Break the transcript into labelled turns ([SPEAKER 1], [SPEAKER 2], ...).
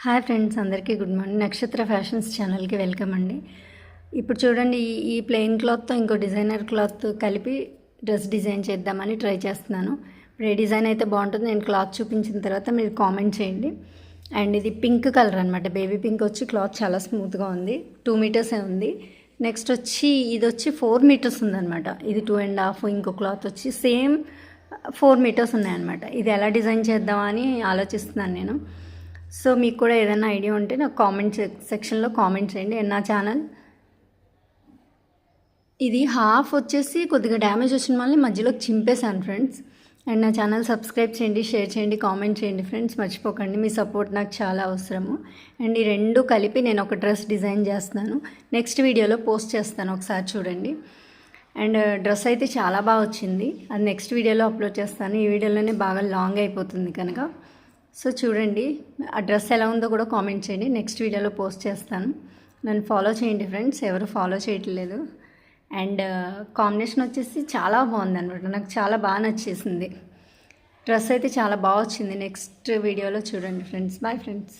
[SPEAKER 1] Hi friends, అందరికీ good morning. నక్షత్ర fashions ఛానల్కి వెల్కమ్ అండి. ఇప్పుడు చూడండి, ఈ ప్లెయిన్ క్లాత్తో ఇంకో డిజైనర్ క్లాత్ కలిపి డ్రెస్ డిజైన్ చేద్దామని ట్రై చేస్తున్నాను. ఇప్పుడు ఏ డిజైన్ అయితే బాగుంటుందో నేను క్లాత్ చూపించిన తర్వాత మీరు కామెంట్ చేయండి. అండ్ ఇది పింక్ కలర్ అనమాట, బేబీ పింక్ వచ్చి క్లాత్ చాలా స్మూత్గా ఉంది. 2 మీటర్సే ఉంది. నెక్స్ట్ వచ్చి ఇది వచ్చి 4 మీటర్స్ ఉందన్నమాట. ఇది 2.5. ఇంకో క్లాత్ వచ్చి సేమ్ 4 మీటర్స్ ఉన్నాయన్నమాట. ఇది ఎలా డిజైన్ చేద్దామని ఆలోచిస్తున్నాను నేను. సో మీకు కూడా ఏదైనా ఐడియా ఉంటే నాకు కామెంట్ సెక్షన్లో కామెంట్ చేయండి. అండ్ నా ఛానల్ ఇది హాఫ్ వచ్చేసి కొద్దిగా డ్యామేజ్ వచ్చిన వల్ల మధ్యలోకి చింపేశాను ఫ్రెండ్స్. అండ్ నా ఛానల్ సబ్స్క్రైబ్ చేయండి, షేర్ చేయండి, కామెంట్ చేయండి ఫ్రెండ్స్. మర్చిపోకండి, మీ సపోర్ట్ నాకు చాలా అవసరము. అండ్ ఈ రెండు కలిపి నేను ఒక డ్రెస్ డిజైన్ చేస్తున్నాను. నెక్స్ట్ వీడియోలో పోస్ట్ చేస్తాను, ఒకసారి చూడండి. అండ్ డ్రెస్ అయితే చాలా బాగా వచ్చింది. అది నెక్స్ట్ వీడియోలో అప్లోడ్ చేస్తాను. ఈ వీడియోలోనే బాగా లాంగ్ అయిపోతుంది కనుక. సో చూడండి, ఆ డ్రెస్ ఎలా ఉందో కూడా కామెంట్ చేయండి. నెక్స్ట్ వీడియోలో పోస్ట్ చేస్తాను. నన్ను ఫాలో చేయండి ఫ్రెండ్స్, ఎవరు ఫాలో చేయట్లేదు. అండ్ కాంబినేషన్ వచ్చేసి చాలా బాగుంది అనమాట, నాకు చాలా బాగా నచ్చేసింది. డ్రెస్ అయితే చాలా బాగా వచ్చింది. నెక్స్ట్ వీడియోలో చూడండి ఫ్రెండ్స్. Bye friends.